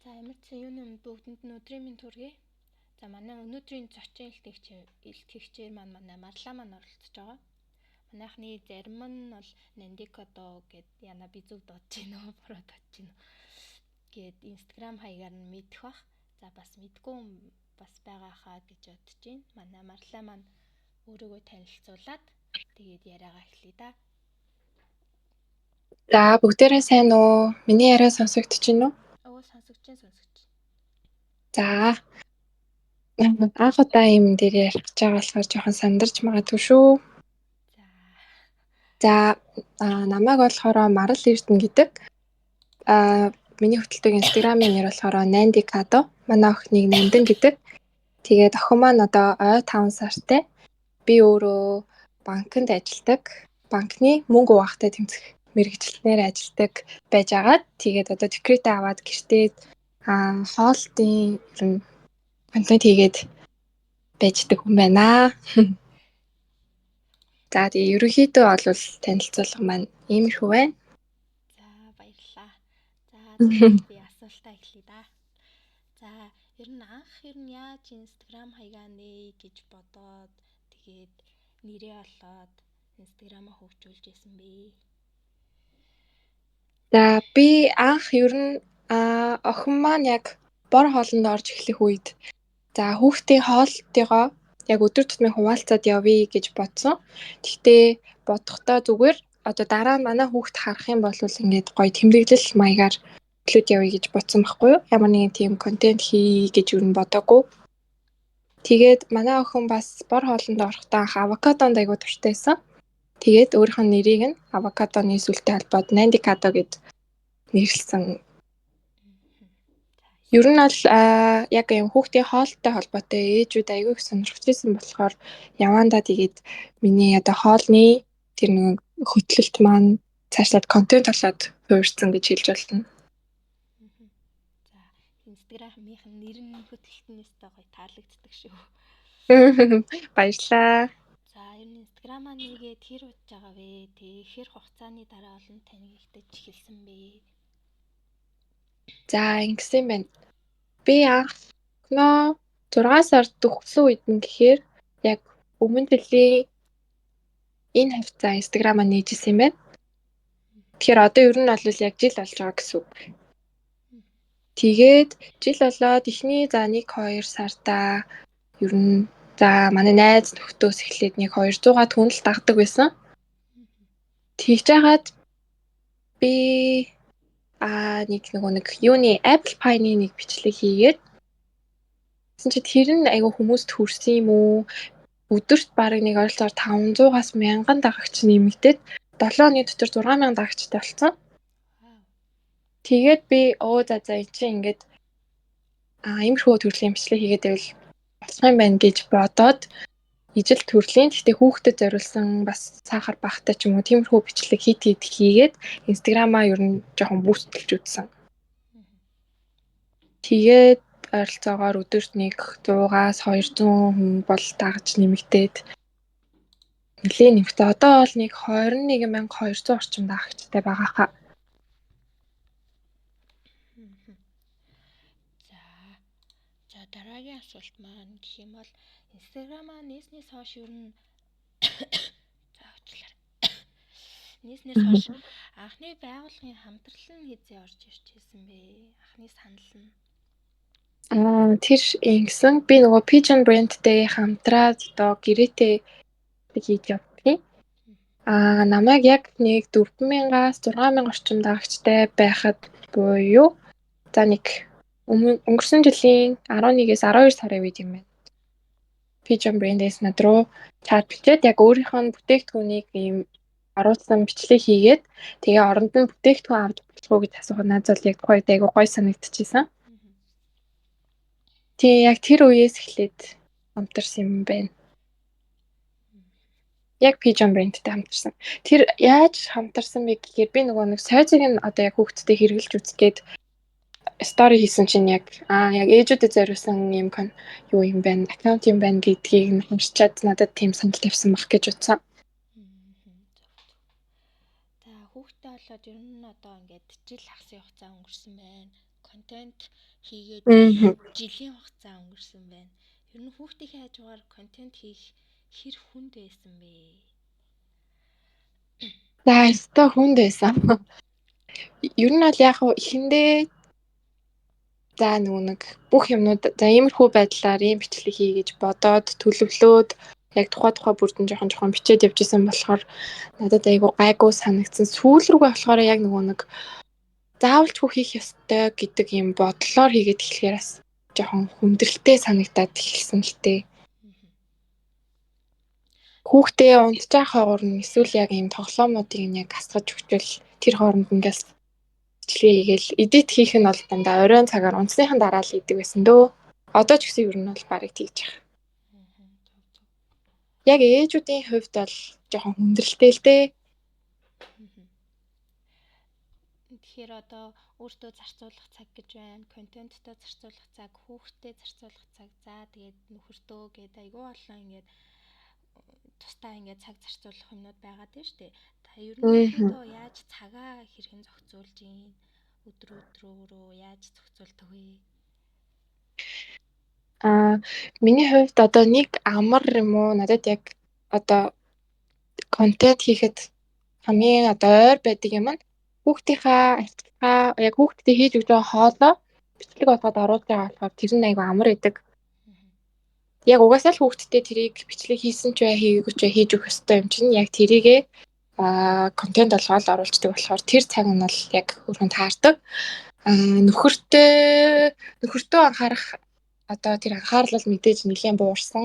За амарсан юуны бүгдэнд нь өдрийн минь төргий. За манай өнөөдрийн зочин илтгэгчээр манай Марлаа маань оролцож байгаа. Манайхны зарим нь бол Нандикодо гэд яна би зөв дуудаж байна уу, буруу дуудаж байна уу гэд Instagram хаягаар нь мэдэх бах. За бас мэдгүй юм бас байгаа хаа гэж бодож байна. Манай Марлаа маань өөрийгөө танилцуулаад тэгээд яриагаа эхлэе да. За бүгдээрээ сайн уу? Миний яриа сонсогдож байна уу? Сонсогдож байна. За анх удаа юм дээр ярих гэж байгаа болохоор жоохон сандарч магадгүй шүү. За намайг болохоор Марал Эрдэнэ гэдэг. Миний хөтэлдэг Instagram-ийн нэр болохоор Nandikado. Манай охиныг Нандин гэдэг. Тэгээд охин маань одоо ой 5 сартай. Би өөрөө банкнд ажилладаг. Банкны мөнгө хуваахтай тэмцэх мэргэжилтнээр ажилладаг байж агаад тэгээд одоо декретээ аваад гэртээ хоолтын контент хийгээд байждаг хүн байна. За тэгээ ерөнхийдөө бол танилцуулга маань иймэрхүү байна. За баярлалаа. За би асуултаа эхлэе да. За ер нь яаж Instagram хаягаа нээ гэж бодоод тэгээд нэрээ олоод Instagram-а хөгжүүлж байсан бэ? За би анх ер нь охин маань яг бор хоолнд орж эхлэх үед за хүүхдийн хоолтойгоо яг өдөр тутмын хуваалцаад явъя гэж бодсон. Гэхдээ бодохдоо зүгээр одоо дараа нь манай хүүхд харах юм бол ингээд гоё тэмдэглэл маягаар төлөд явъя гэж бодсон байхгүй юу? Ямар нэгэн тийм контент хий гэж юу н бодоогүй. Тэгээд манай охин бас бор хоолнд орохдоо анх авокадонд айгуу дуртай байсан. Тэгээд өөрийнх нь нэрийг нь авокадоны сүлтэй холбоод Nandikado гэд нэрлсэн. Ер нь бол яг юм хүүхдийн хоолтой холбоотой ээжүүд аягүй их сонирхож ирсэн болохоор явандаа тэгээд миний одоо хоолны тэр нэг хөтлөлт маань цаашлаад контент болоод хувирсан гэж хэлж болно. За Instagram-ийнх нь нэр нь хөтлөлтнөөсөө гоё таалагддаг шүү. Баярлалаа. За ер нь Instagram-аа нэгээд хэр удаж байгаа вэ? Тэгээ хэр хугацааны дараа олон таныг ихтэж эхэлсэн бэ? За ингэсэн байна. Би анх 6 сард төгссөн үед нь гэхээр яг өмнө жилийн энэ хавцаа Instagram-аа нээжсэн юм байна. Тэгэхээр одоо ер нь бол яг жил болж байгаа гэсэн үг. Тэгээд жил болоод эхний за 1-2 сартаа ер нь за манай найз нөхдөөс эхлээд 200-аад хүн л дагдаг байсан. Тэгж жагаад би нэг юуны Apple Pie-ны нэг бичлэг хийгээд тэгсэн чи тэр нь айгүй хүмүүст хүрсэн юм уу? Өдөрт бараг нэг ойролцоогоор 500-аас 1000 дагагч нэмэгдээд 7 оны дотор 6000 дагагчтай болсон. Тэгээд би за энэ чинь ингээд иймэрхүү төрлийн бичлэг хийгээд байвал болох юм байна гэж бодоод ижил төрлийн гэхдээ хүүхдэд зориулсан бас сахар багтай ч юм уу тиймэрхүү бичлэг хийгээд Instagram-аа ер нь жоохон бүүстэл үзсэн. Тэгээд ойролцоогоор өдөрт нэг 100-аас 200 хүн бол дагаж нэмэгдээд нэлээд нэмэгдээ. Одоо бол нэг 21200 орчим дагагчтай байгаа хаа. За дараагийн асуулт маань гэх юм бол Instagram-аа нээснээс хойш ер нь нээснээс хойш анхны байгууллагын хамтрал нь хэзээ орж ирж ирсэн бэ? Анхны санал нь тэр ингэсэн би нөгөө Pigeon Brand-тэй хамтраад одоо гэрээтэй хийж явдаг. Намайг яг нэг 4000-аас 6000 орчим дагагчтай байхад буюу за нэг өнгөрсөн жилийн 11-ээс 12 сарын үед юм байна. Pigeon Brand-ээс над руу чат бичээд яг өөрийнх нь бүтээгдэхүүнийг ийм оруулсан бичлэг хийгээд тэгээ оронд нь бүтээгдэхүүн авч болох уу гэж асуухад надад яг тухайд айгүй гоё санагдчихсан. Тэгээ яг тэр үеэс эхлээд хамтарсан юм байна. Яг Pigeon Brand-тэй хамтарсан. Тэр яаж хамтарсан бэ гэхээр би нөгөө нэг сойцыг нь одоо яг хүүхдтэй хэрэглэж үзгээд стори хийсэн чинь яг ээжүүдэд зориулсан юм юу юм байна, аккаунт юм байна гэдгийг нь уншичаад надад тийм санал тавьсан баг гэж утсан. За хүүхдтэй болоод ер нь одоо ингээд жил хагас хугацаа өнгөрсөн байна. контент хийгээд Мгм. жилийн хугацаа өнгөрсөн байна. Ер нь хүүхдийнхээ хажуугаар контент хийх хэр хүнд байсан бэ? За өстой хүнд байсан. Ер нь бол яг хуу эхэндээ за нэг бүх юмнууд за иймэрхүү байдлаар ийм бичлэг хий гэж бодоод төлөвлөөд яг тухай бүрдэн жоохон бичээд явж исэн болохоор надад айгу гайгүй санагдсан. Сүүл рүүгээ болохоор яг нэг заавал ч хүү хийх ёстой гэдэг юм бодлоор хийгээд эхлэхээр бас жоохон хүндрэлтэй санагдаад эхэлсэн л тээ. Хүүхдээ унтчих хоогоор нь эсвэл яг ийм тоглоомнуудыг яг асгаж өгчвөл тэр хооронд ингээс бичлэгээ хийгээл эдит хийх нь бол дандаа оройн цагаар унтсныхан дараа л идэг байсан дөө. Одоо ч гэсэн ер нь бол барыг тэгж байгаа. Яг ээжүүдийн хувьд бол жоохон хүндрэлтэй л дээ. Тэгэхээр одоо өөртөө зарцуулах цаг гэж байна. Контенттой зарцуулах цаг, хүүхдэд зарцуулах цаг. За тэгээд нөхөртөө гээд айгүй олон ингээд тусдаа ингээд цаг зарцуулах юмнууд байгаад байна шүү дээ. Та ер нь өөртөө яаж цагаа хэрхэн зохицуулж ийн? Өдрөөрөө яаж зохицуулдаг вэ? Миний хувьд одоо нэг амар юм уу надад яг одоо контент хийхэд хамгийн одоо ойр байдаг юм нь хүүхдийнхаа яг хүүхдэд хийж өгч байгаа хоолоо бичлэг болгоод оруулж байгаа болохоор тэр нь айгүй амар байдаг. Яг угаасаа л хүүхдтэй тэрийг бичлэг хийсэн ч бай хийгээгүй ч бай хийж өгөх ёстой юм чинь яг тэрийгээ контент болгоод оруулцдаг болохоор тэр цаг нь бол яг өрхөнд таардаг. Нөхөртөө анхаарах одоо тэр анхаарал бол мэдээж нэлээд буурсан.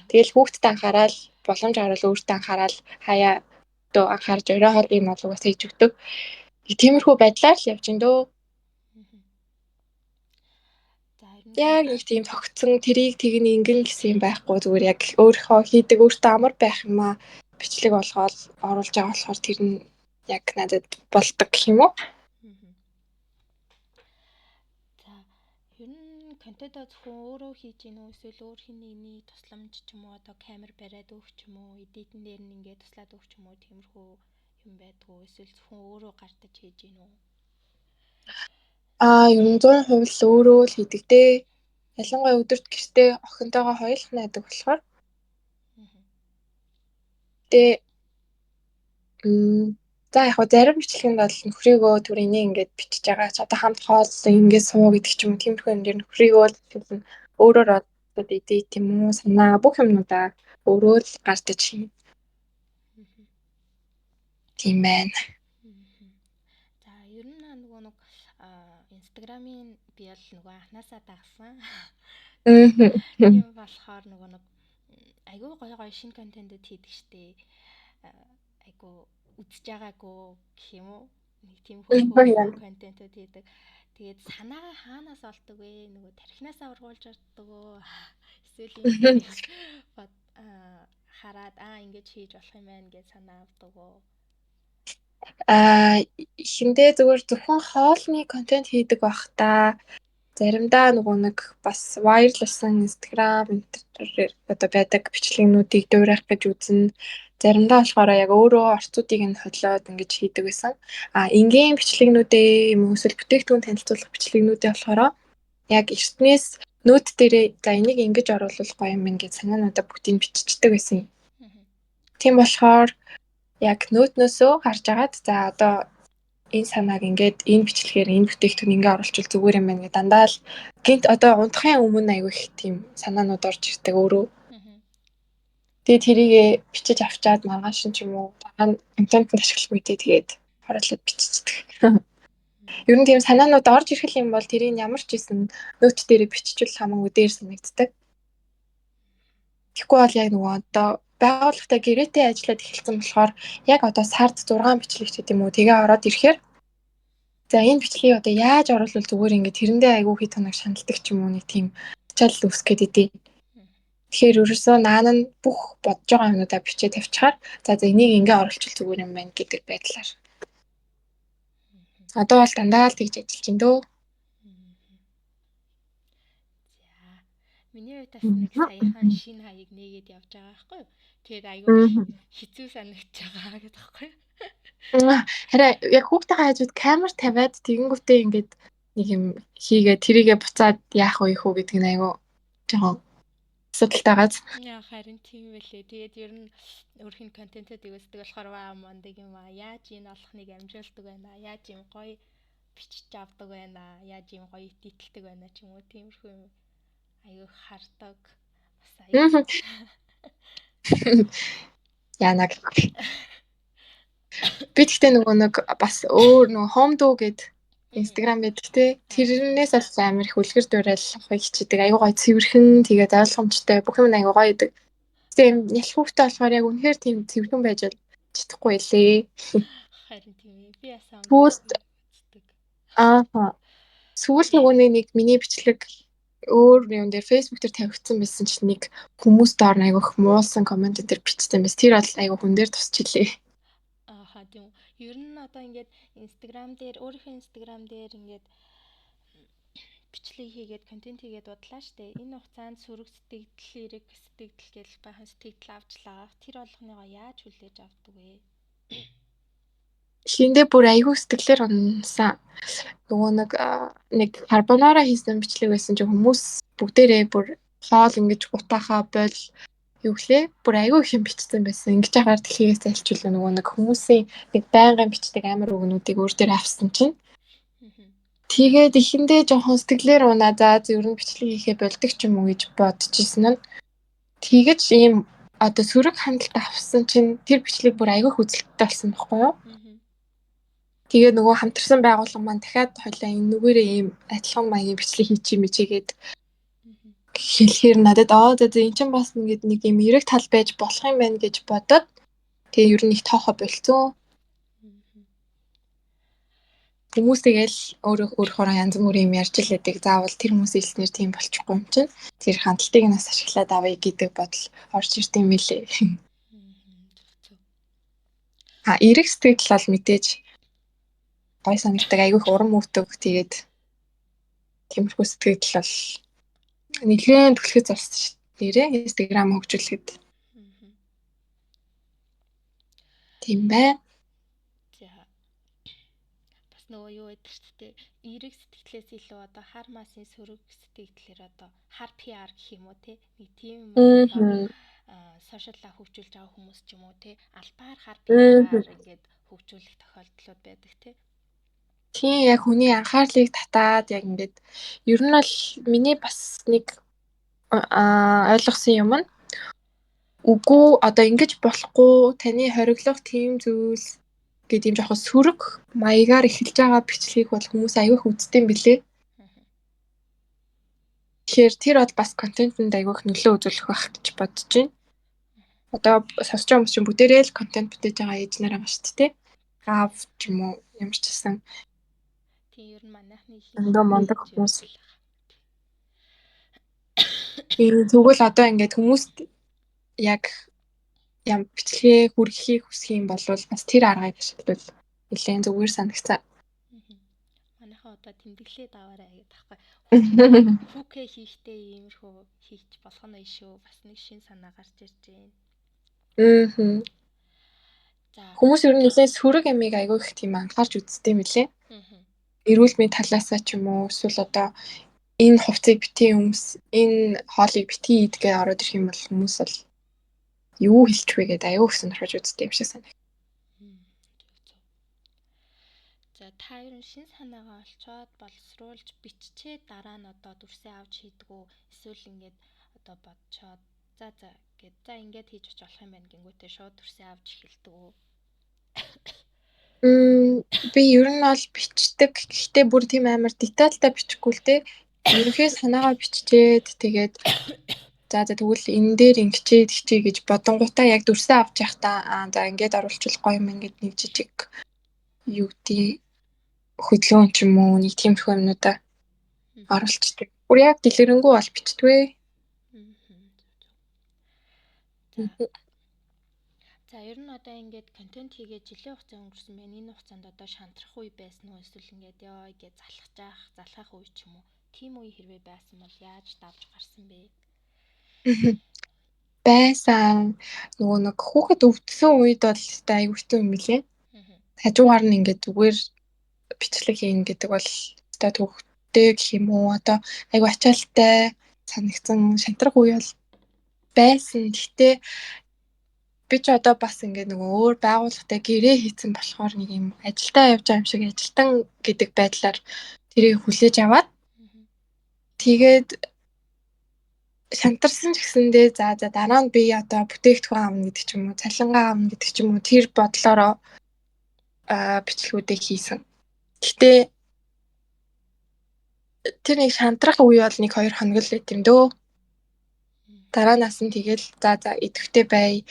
Тэгэл хүүхдэд анхаарал боломж гарвал өөртөө анхаарал хаяа дөө анхаарч орой хоол юм бол угаасаа хийж өгдөг. Тиймэрхүү байдлаар л явж ин дөө. Яг нэг тийм тогтсон тэрийг тэгнэ ингэн гэсэн юм байхгүй зүгээр яг өөрийнхөө хийдэг өөртөө амар байх юм аа бичлэг болгоод оруулж байгаа болохоор тэр нь яг надад болдог гэх юм уу? За ер нь контентоо зөвхөн өөрөө хийж гин үү эсвэл өөр хин нэгний тусламж ч юм уу одоо камер бариад өгч юм уу эдитэн дээр нь ингээд туслаад өгч юм уу тиймэрхүү юм байдгүй эсвэл зөвхөн өөрөө гартаж хийж гин үү? Ер нь 100% л өөрөө л хийдэг дээ. Ялангуяа өдөрт гэртээ охинтойгоо хоёулах найдаг болохоор. Тэгээ за яг хөө зарим бичлэгэнд бол нөхрийгөө түр энийг ингээд бичиж байгаа ч одоо хамт хооллон ингээд суу гэдэг ч юм уу тиймэрхүү юм дээр нөхрийгөө л өөрөөр одоо эдит юм уу санаа бүх юмнуудаа өөрөө л гартаж хийнэ. Тийм байна. За ер нь нөгөө нэг инстаграмын би бол нөгөө анханасаа дагсан. Тийм болохоор нөгөө нэг айгүй гоё шинэ контентууд хийдэг штэ. Айгүй үзэж байгаагүй гэх юм уу? Нэг тийм хөрхөө контентууд хийдэг. Тэгээд санаагаа хаанаас олдог вэ? Нөгөө тархинасаа ургуулж авдаг уу? Эсвэл юм хараад ингэж хийж болох юм байна гэж санаа авдаг уу? Эхэндээ зүгээр зөвхөн хоолны контент хийдэг бах та. Заримдаа нөгөө нэг бас вайрлсан инстаграм одоо байдаг бичлэгнүүдийг дуурайх гэж үзнэ. Заримдаа болохоор яг өөрөө орцуудыг нь хотлоод ингэж хийдэг байсан. Энгийн бичлэгнүүдээ юм уу эсвэл бүтээгдэхүүн танилцуулах бичлэгнүүдээ болохоор яг эртнээс нөт дээрээ за энийг ингэж оруулах гоё юм ингээд санаануудаа бүгдийг биччихдэг байсан. Тийм болохоор яг нөтнөөсөө харж агаад за одоо энэ санааг ингээд энэ бичлэгээр энэ бүтээгдэхүүн ингээ оруулчихвал зүгээр юм байна гэ дандаа л гинт одоо унтахын өмнө аягүй их тийм санаанууд орж ирдэг өөрөө. Тэгээд тэрийгээ бичиж авчаад маргааш ч юм уу дараа нь контент ашиглах үедээ тэгээд харуулад биччихдэг. Ер нь тийм санаанууд орж ирэх юм бол тэрийг ямар ч исэн нөт дээрээ биччихвэл хамаагүй дээр санагддаг. Тэгэхгүй бол яг нөгөө одоо байгууллагатай гэрээтэй ажиллаад эхэлсэн болохоор яг одоо сард 6 бичлэг ч гэдэг юм уу тэгээ ороод ирэхээр за энэ бичлэгийг одоо яаж оруулах зүгээр ингээд тэрэндээ айгүй хит хоног шаналдаг ч юм уу нэг тийм ачаал үсгээд идэв. Тэгэхээр ерөөсөө наан нь бүх бодож байгаа юмудаа бичиж тавьчихаар за энийг ингээ оруулчихвал зүгээр юм байна гэдэг байдлаар. Одоо бол дандаа л тэгж ажиллаж байна дөө. Миний хувьд бас нэг саяхан шинэ хаяг нээгээд явж байгаа байхгүй юу? Тэгээд аюу хэцүү санагдаж байгаа гэдэг байхгүй юу? Харин яг хүүхдийн хажууд камер тавиад тэгэнгүүтээ ингээд нэг юм хийгээ тэрийгэ буцаад яах вэ хүү гэдэг нь айгүй жоохон асуудалтайгаас. Яа харин тийм байлээ. Тэгээд ер нь өөрхийн контентод өгөөсдөг болохоор ваа мондаг юм аа. Яаж энэ олохныг амжуулдаг байна аа. Яаж юм гоё бичиж авдаг байна аа. Яаж юм гоё тэтэлдэг байна ч юм уу. Тиймэрхүү юм аюу хардаг. Бас аюу. Янаг. Би тэгтээ нөгөө нэг бас өөр нөгөө хомдуу гэд Instagram байдаг те. Тэрнээс бол амар их үлгэр дуурайл авахыг хичээдэг. Аюу гой цэвэрхэн тэгээд ойлгомжтой бүх юм аюу гоё байдаг. Тийм нялхүүхтэй болохоор яг үнэхээр тийм цэвэрхэн байж чадахгүй лээ. Харин тийм ээ. Би ясаа үздэг. Сүүл нөгөө нэг миний бичлэг өөр юм дээр Facebook дээр тавигдсан байсан чинь нэг хүмүүс доор айгүйх муулсан комент дээр бичсэн байсан. Тэр бол айгүй хүн дээр тусч илээ. Тийм. Ер нь одоо ингээд Instagram дээр өөрийнхөө Instagram дээр ингээд бичлэг хийгээд контент хийгээд бодлаа штэ. Энэ хугацаанд сөрөг сэтгэл, эрэг сэтгэл гэж бахан сэтгэл авчлаа. Тэр болгоныгоо яаж хүлээж авдаг вэ? Хиндэ бүр айгүй сэтгэлээр унасан. Нөгөө нэг карбонара хийсэн бичлэг байсан чинь хүмүүс бүгдээрээ бүр хоол ингэж утаахаа бол юу гэлээ бүр айгүй их юм бичсэн байсан. Ингэж яхаар дэлхийгээс альчвал нөгөө нэг хүмүүсийн нэг байнгын бичдэг амар өгнүүдийг өөр дээр авсан чинь. Тэгээд ихэндээ жоохон сэтгэлээр унаа за ер нь бичлэг хийхээ болдог ч юм уу гэж бодож исэн нь. Тэгэж ийм одоо сөрөг хандлт авсан чинь тэр бичлэг бүр айгүй хүзэлттэй болсон байхгүй юу? Тэгээд нөгөө хамтарсан байгууллага маань дахиад хойлоо энэ нүгээрээ ийм адилхан маягийн бичлэг хийчих юм чигээд хэлэхээр надад за эн чинь бас нэг юм эрэг тал байж болох юм байна гэж бодоод тэгээ ер нь их тоохоо болцсон. Хүмүүс тэгэл өөрөөр янз бүрийн юм ярьж л байдаг. Заавал тэр хүмүүс хэлснээр тийм болчихгүй юм чинь. Тэр хандлтыг нас ашиглаад авъя гэдэг бодол орж ирд юм билээ. Эрэг сэтгэл бол мэдээж гой санагдаг айгүйх урам өгдөг. Тэгээд тиймэрхүү сэтгэл бол нэлээд түлхэж зарсан шүү дээ. Instagram хөгжүүлэхэд. Тийм бай. Бас нөгөө юу гэдэг чтэй эрэг сэтгэлээс илүү одоо хар масын сөрөг сэтгэлээр одоо хар PR гэх юм уу те нэг тийм сошиалла хөгжүүлж байгаа хүмүүс ч юм уу те албаар хар PR-аар ингээд хөгжүүлэх тохиолдлууд байдаг те. Тийм яг хүний анхаарлыг татаад яг ингээд ер нь бол миний бас нэг ойлгосон юм нь үгүй одоо ингэж болохгүй таны хориглох тийм зүйлс гэдэг юм жоохон сөрөг маягаар эхэлж байгаа бичлэгийг бол хүмүүс аягүй үздэг юм билээ. Тэгэхээр тэр бол бас контентэнд аягүй нөлөө үзүүлэх байх гэж бодож байна. Одоо сонсож байгаа хүмүүс чинь бүгдээрээ л контент бүтээж байгаа ээж нар байгаа шүү дээ. Гав ч юм уу ямар ч гэсэн. Тийм ер нь манайхны мондог хүмүүс. Тэгвэл одоо ингээд хүмүүст яг ям бичлэгээ хүргэхийг хүсэх юм бол бас тэр аргыг ашиглавал нэлээд зүгээр санагцаа. Манайхаа одоо тэмдэглээд аваарай гэдэг таахгүй. Хүүкэ хийхдээ иймэрхүү хийч болох нь шүү. Бас нэг шин санаа гарч ирж байна. Хүмүүс ер нь нэлээд сөрөг ямиг айгүй их тийм анхаарч үздэг юм лээ. Эрүүл мэндийн талаасаа ч юм уу эсвэл одоо энэ хувцсыг битгий өмс, энэ хоолыг битгий идгээ ороод ирэх юм бол хүмүүс бол юу хэлчих вэ гэдээ аюу их сонирхож үздэг юм шиг санагдав. За та ер нь шин санаагаа олцоод боловсруулж биччээ дараа нь одоо дүрсээ авч хийдэг үү? Эсвэл ингээд одоо бодцоод за ингээд хийж очих болох юм байна гингүүтээ шууд дүрсээ авч эхэлдэг үү? Би ер нь бол бичдэг. Гэхдээ бүр тийм амар детальтай бичихгүй л дээ. Ерөнхий санаагаа биччихэд тэгээд за тэгвэл энэ дээр ингэчээ гэж бодонгуудаа яг дүрсээ авч явахдаа за ингээд оруулчих гоё юм ингээд нэг жижиг юу гэдэг хөдөлгөөн ч юм уу нэг тиймэрхүү юмнуудаа оруулцдаг. Бүр яг дэлгэрэнгүй бол бичдэгвэ. За ер нь одоо ингээд контент хийгээд жилийн хугацаа өнгөрсөн байна. Энэ хугацаанд одоо шантрах үе байсан уу? Эсвэл ингээд ёо гэж залхах үе ч юм уу? Тийм үе хэрвээ байсан бол яаж давж гарсан бэ? Байсан. Нөгөө нэг хүүхэд өвдсөн үед бол аюултай юм билээ. Хажуугаар нь ингээд зүгээр бичлэг хийн гэдэг бол гэх юм уу одоо айгу ачаалттай санагдсан шантрах үе бол байсан. Гэхдээ би ч одоо бас ингээд нөгөө өөр байгууллагатай гэрээ хийцэн болохоор нэг юм ажилдаа явж байгаа юм шиг ажилтан гэдэг байдлаар тэрийг хүлээж аваад тэгээд шантарсан ч гэсэндээ за дараа нь би одоо бүтээгдэхүүн аавна гэдэг ч юм уу, цалингаа аавна гэдэг ч юм уу тэр бодлороо бичлэгүүдээ хийсэн. Гэтэ тэр нэг шантрах үе бол 1-2 хоног л байт юм дөө. Дараанаас нь тэгэл за идэвхтэй бай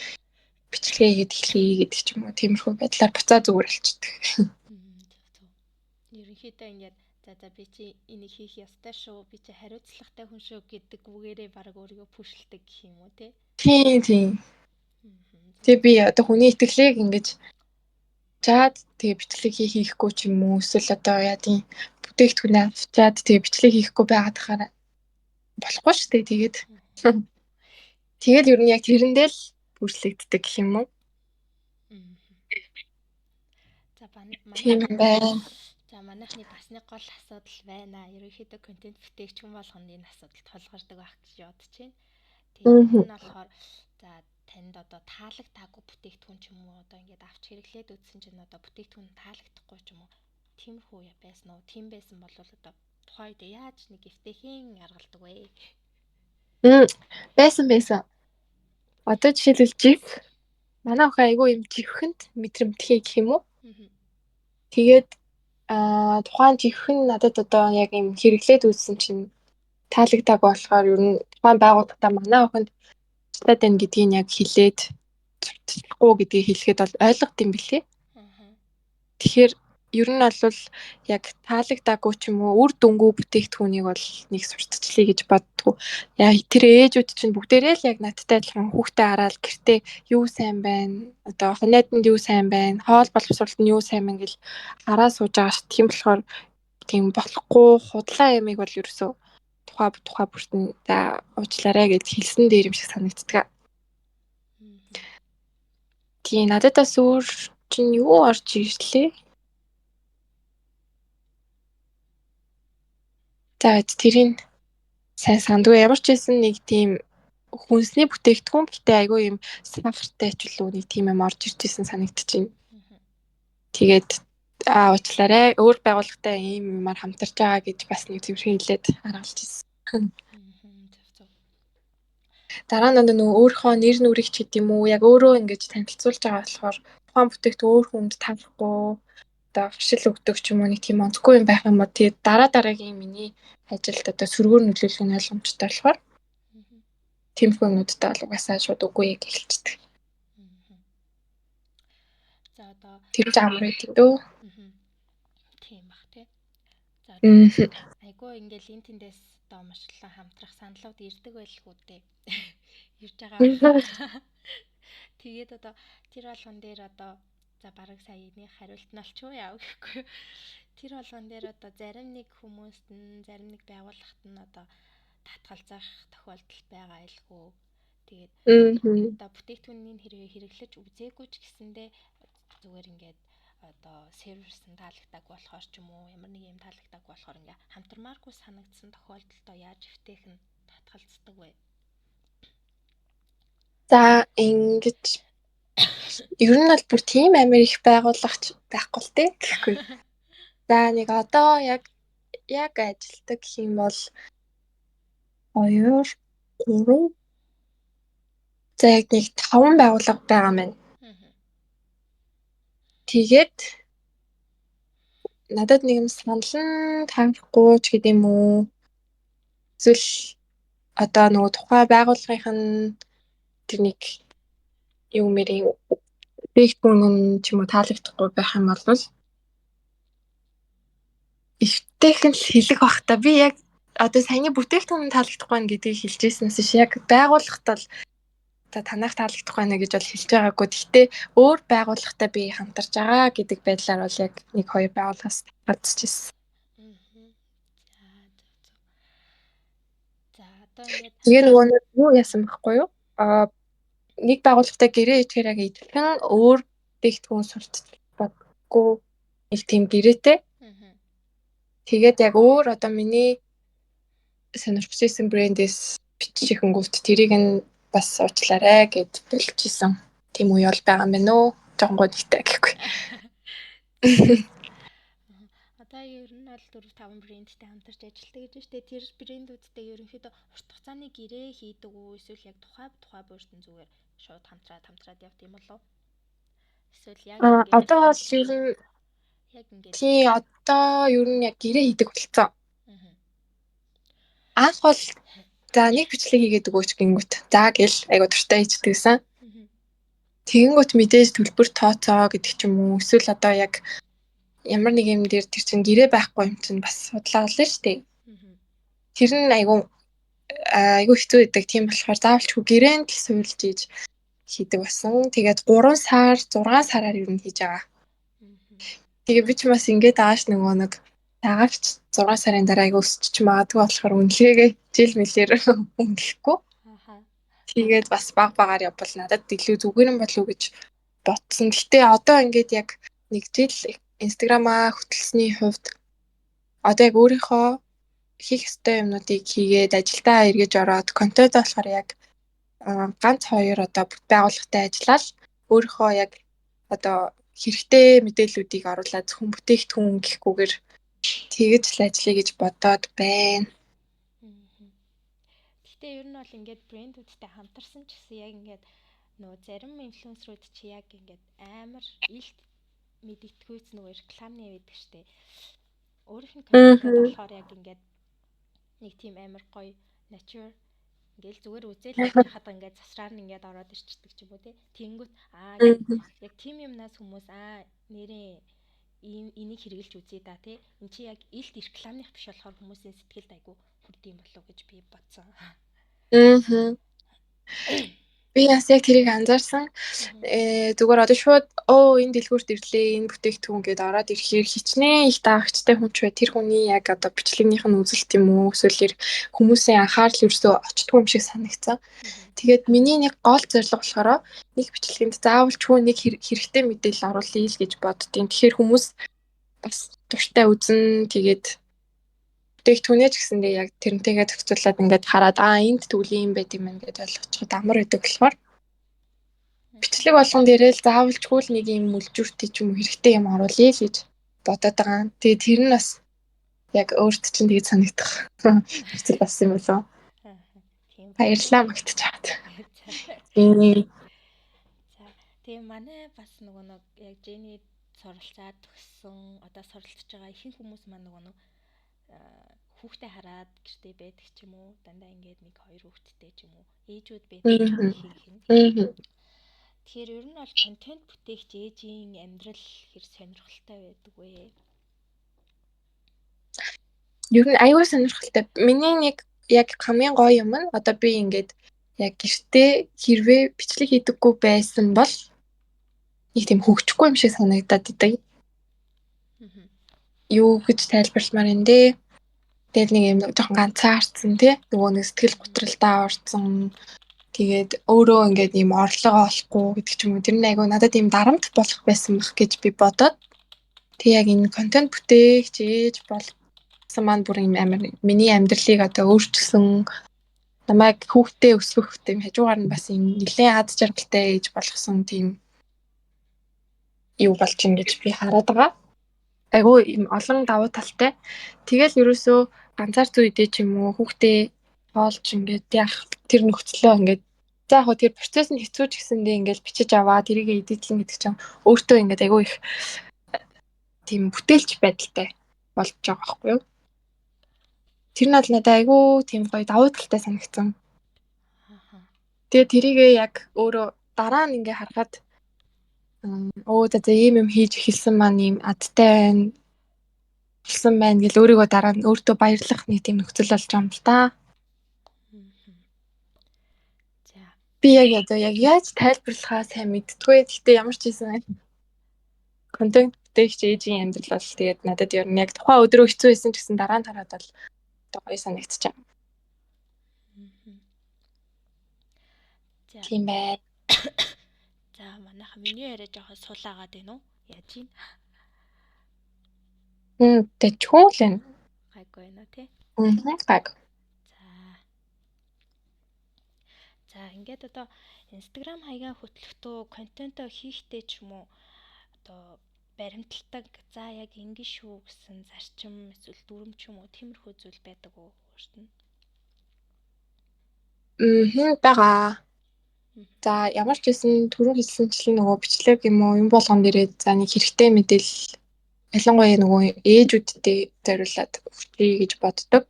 бичлэгээ хийгээд эхлэе гэдэг ч юм уу тиймэрхүү байдлаар буцаа зүгээр болчихдог. Ерөнхийдөө ингээд за би чи энийг хийх ёстой шүү. Би чи хариуцлагатай хүн шүү гэдэг үгээрээ баг өөрийгөө пүшэлдэг гэх юм уу те. Тийм. Тэгээ би одоо хүний итгэлийг ингэж чаад тэгээ бичлэг хийхгүй ч юм уу эсвэл одоо яа тийм бүтээгдэхүүн авчаад тэгээ бичлэг хийхгүй байгаад тахаар болохгүй шүү дээ. Тэгээд ер нь яг тэрэндээ л бүрслэгддэг гэх юм уу. За тийм байна. За манайхны бас нэг гол асуудал байна. Ерөнхийдөө контент бүтээгдэхүүн болгоны энэ асуудал тулгардаг байх гэж бодож байна. Тэгээд энэ нь болохоор за танд одоо таалагдаагүй бүтээгдэхүүн ч юм уу одоо ингээд авч хэрэглээд үзсэн чинь одоо бүтээгдэхүүн таалагдахгүй ч юм уу тиймэрхүү байсан уу? Тийм байсан бол одоо тухайд яаж нэг эвтэйхэн аргалдаг вэ? Байсан. Одоо жишээлбэл жив манай охин айгүй юм живхэнд мэдрэмтгий гэх юм уу? Тэгээд тухайн живхэн надад одоо яг юм хэрэглээд үзсэн чинь таалагдаагүй болохоор ер нь тухайн байгууллагатаа манай охинд туслаад байна гэдгийг яг хэлээд зурцлахгүй гэдгийг хэлэхэд бол ойлгот юм билээ. Тэгэхээр ер нь бол яг таалагдаагүй ч юм уу үр дүнгүй бүтээгдэхүүнийг бол нэг сурталчлая гэж боддгоо. Яа тэр ээжүүд чинь бүгдээрээ л яг надтай адилхан хүүхдээ хараад гэртээ юу сайн байна, одоо хонойдонд юу сайн байна, хоол боловсролт нь юу сайн байна гэл хараа сууж байгаа ш. Тийм болохоор тийм болохгүй худлаа ямиг бол ерөөсөө тухай бүрт нь за уучлаарай гэж хэлсэн дээр юм шиг санагддаг. Тийм надад бас өөр чинь юу орж ирлээ. За тэрийг сайн сандгүй ямар ч байсан нэг тийм хүнсний бүтээгдэхүүн гэхдээ айгүй юм сахартай ч үлээ нэг тийм юм орж иржсэн санагдчихэв. Тэгээд уучлаарай өөр байгууллагатай ийм юмар хамтарч байгаа гэж бас нэг зөвшөөрөл хэлээд аргалж ирсэн. Дараа нь нөгөө өөрийнхөө нэр нүрийг ч гэдэм үү яг өөрөө ингэж танилцуулж байгаа болохоор тухайн бүтээгдэхүүн өөр хүнд таалахгүй одоо хвшил өгдөг ч юм уу нэг тийм онцгүй юм байх юм бол тэгээд дараагийн миний ажилд одоо сөргөөр нөлөөлөх нь ойлгомжтой болохоор тиймэрхүү юмудтай бол угаасаа шууд үгүй гэж хэлчихдэг. За одоо тэр амар байдаг дөө. Тийм бах тий. За айгүй ингээл эн тэндээс одоо машлаа хамтрах саналууд ирдэг байлгүй дээ. Ирж байгаа. Тэгээд одоо тэр болгон дээр одоо за бараг саяны хариулт нь олчихгүй яав гэхгүй. Тэр болгон дээр одоо зарим нэг хүмүүст нь зарим нэг байгууллагт нь одоо татгалзах тохиолдол байгаа айлгүй. Тэгээд одоо бүтээгдэхүүнийг хэрэглэж үзээгүй ч гэсэндээ зүгээр ингээд одоо серверс нь таалагддаг болохоор ч юм уу ямар нэг юм таалагддаг болохоор ингээ хамтармааргүй санагдсан тохиолдолд яаж эвтэйх нь татгалздаг вэ? За ингэж ер нь бол бүр тийм амар их байгууллагч байхгүй л дээ гэхгүй. За нэг одоо яг ажилтдаг гэх юм бол 2 3 за яг нэг 5 байгууллага байгаа маань. Тэгээд надад нэг юм санал нь таахгүй ч гэдэм үү. Эсвэл одоо нөгөө тухай байгууллагынх нь тэр нэг юу мэрийн бүтээгдэхүүн ч юм уу таалагдахгүй байх юм бол эвтэйхэн л хэлэх бах та. Би яг одоо саяны бүтээгдэхүүн таалагдахгүй байна гэдгийг хэлж ирсэнээс шиг яг байгууллагт бол танах таалагдахгүй байна гэж бол хэлж байгаагүй. Гэхдээ өөр байгууллагатай би хамтарч байгаа гэдэг байдлаар бол яг 1-2 байгууллагаас татгалзаж ирсэн. За одоо ингээд нөгөө юу яасан байхгүй юу? Нэг байгууллагатай гэрээ идэхээр яг идэвхэн өөр бүтээгдэхүүн сурталчилж бодгүй нэг тийм гэрээтэй. Тэгээд яг өөр одоо миний сонирхож исэн брэндээс бичих хөнгөвт тэрийг нь бас уучлаарай гэд бэлчээсэн. Тийм үе бол байгаа юм байна уу? Жонгод ихтэй гэхгүй. Одоо ер нь бол 4-5 брэндтэй хамтарч ажилладаг гэж штэ. Тэр брэндүүдтэй ерөнхийдөө урт хугацааны гэрээ хийдэг үү? Эсвэл яг тухай бууртан зүгээр шууд хамтраад явт юм болов? Эсвэл яг ингээд Одоо бол ер нь яг ингээд тий одоо ер нь яг гэрээ хийдэг болцсон. Анх бол за нэг бичлэг хийгээд өгөөч гингүүт. За гэл айгу дуртай хийждэгсэн. Тэгэнгүүт мэдээж төлбөр тооцоо гэдэг ч юм уу. Эсвэл одоо яг ямар нэг юм дээр тэр чинь гэрээ байхгүй юм чинь бас судлаа болно шүү дээ. Тэр нь айгу хэцүү байдаг. Тийм болохоор заавалчгүй гэрээнд л суурилж ийж хийдэг басан. Тэгээд 3 сар, 6 сараар ер нь хийж байгаа. Тэгээ би ч бас ингээд ааш нөгөө нэг таагаарч 6 сарын дараа айгу өсчих магадгүй болохоор үнэлгээгээ жил мэлээр өнгөлөхгүй. Тэгээд бас багаар явбал надад илүү зүгээр юм болов уу гэж бодсон. Гэтэ одоо ингээд яг нэг жил Instagram-аа хөтлсөний хувьд одоо яг өөрийнхөө хийх ёстой юмнуудыг хийгээд ажилдаа эргэж ороод контент болохоор яг ганц 2 одоо байгууллагатай ажиллаад өөрийнхөө яг одоо хэрэгтэй мэдээллүүдийг оруулаад зөвхөн бүтээгдэхүүн гэхгүйгээр тэгэж л ажиллая гэж бодоод байна. Гэтэ ер нь бол ингээд брэндүүдтэй хамтарсан ч гэсэн яг ингээд нөгөө зарим инфлюенсерүүд чи яг ингээд амар илт мэдгэдэггүйц нөгөө рекламны байдаг штэ. Өөрийнх нь контент болохоор яг ингээд нэг тийм амар гоё nature ингээл зүгээр үзэл хаад ингээд засраар нь ингээд ороод ирчдэг ч юм уу тий. Тэнгүүт яг тийм юмнаас хүмүүс нэрээ энийг хэрэгжилж үзье да тий. Энд чи яг илт рекламных биш болохоор хүмүүсийн сэтгэлд айгу хүрдэм болов гэж би бодсон. Би бас яг тэрийг анзаарсан. Зүгээр одоо шууд энэ дэлгүүрт ирлээ, энэ бүтээгдэхүүн гэдээ ороод ирэхээр хичнээн их даагчтай хүн ч бай. Тэр хүний яг одоо бичлэгнийх нь үзэлт юм уу? Эсвэл хүмүүсийн анхаарал ерөөсөө очтгүй юм шиг санагдсан. Тэгээд миний нэг гол зорилго болохоор нэг бичлэгэнд заавалчгүй нэг хэрэгтэй мэдээлэл оруулъя л гэж боддгийн. Тэгэхээр хүмүүс бас дуртай үзэн тэгээд бүтээгдэхүүнээ ч гэсэндээ яг тэрнтэйгээ зохицуулаад ингээд хараад энд тэгвэл юм байт юм байна гэж ойлгочиход амар байдаг болохоор бичлэг болгон дээрээ л заавалчгүй л нэг юм үлжүүртэй ч юм уу хэрэгтэй юм оруулъя л гэж бодоод байгаа. Тэгээд тэр нь бас яг өөрт чинь тэгээд санагдах. Хэцүү болсон юм болов. Баярлалаа магтчихад. Тэгээ манай бас нөгөө нэг яг Jenny суралцаад төгссөн одоо суралцж байгаа ихэнх хүмүүс маань нөгөө хүүхдээ хараад гэртээ байдаг ч юм уу дандаа ингээд 1-2 хүүхэдтэй ч юм уу ээжүүд байдаг ихэнх нь. Тэгэхээр ер нь бол контент бүтээгч ээжийн амьдрал хэр сонирхолтой байдаг вэ? Ер нь аюул сонирхолтой. Миний нэг яг хамгийн гоё юм нь одоо би ингээд яг гэртээ хэрвээ бичлэг хийдэггүй байсан бол нэг тийм хөгжихгүй юм шиг санагдаад идэг. Юу гэж тайлбарламаар юм дээ. Тэгээд нэг юм жоохон ганцаарцсан тий. Нөгөө нэг сэтгэл готролдоо орсон. Тэгээд өөрөө ингээд ийм орлого олохгүй гэдэг ч юм уу. Тэр нь айгүй надад ийм дарамт болох байсан бах гэж би бодоод. Тэг яг энэ контент бүтээгч ээж болсон маань бүр ийм амар миний амьдралыг одоо өөрчилсөн намайг хүүхдээ өсгөх тийм хажуугаар нь бас ийм нэлээд аз жаргалтай ээж болгосон тийм юу болж ин гэж би хараад байгаа. Айгүй ийм олон давуу талтай. Тэгэл ерөөсөө ганцаар зүйдээ ч юм уу хүүхдээ хоолж ингээд яг тэр нөхцлөө ингээд за яг тэр процесс нь хэцүү ч гэсэндээ ингээд бичиж аваа тэрийг эдитлэн гэдэг чинь өөртөө ингээд айгүй их тийм бүтээлч байдалтай болж байгаа байхгүй юу? Тэр нь бол надад айгүй тийм гоё давуу талтай санагдсан. Тэгээ тэрийгээ яг өөрөө дараа нь ингээ харахад за ийм юм хийж эхэлсэн маань ийм адтай байна. Болсон байна гэл өөрийгөө дараа нь өөртөө баярлах нэг тийм нөхцөл болж байгаа юм л та. Би яг одоо яаж тайлбарлахаа сайн мэдтгүй. Гэхдээ ямар ч юм контент бүтээгч ээжийн амьдрал бол тэгээд надад ер нь яг тухайн өдрөө хэцүү байсан ч гэсэн дараа нь хараад бол гоё санагдчихаа. Тийм бай. За манайха миний яриа жоохон суулаагаад байна уу? Яаж юм? Тэчхүүлэн. гайгүй байна тий. Гайг. За ингээд одоо Instagram хаягаа хөтлөхдөө контентоо хийхдээ ч юм уу одоо баримталдаг за яг ингэ шүү гэсэн зарчим эсвэл дүрм ч юм уу тиймэрхүү зүйл байдаг уу өөрт нь? Бага. За ямар ч байсан түрүү хэлсэнчлэн нөгөө бичлэг юм уу юм болгон дээрээ за нэг хэрэгтэй мэдээлэл ялангуяа нөгөө ээжүүдтэй зориулаад өгчий гэж боддог.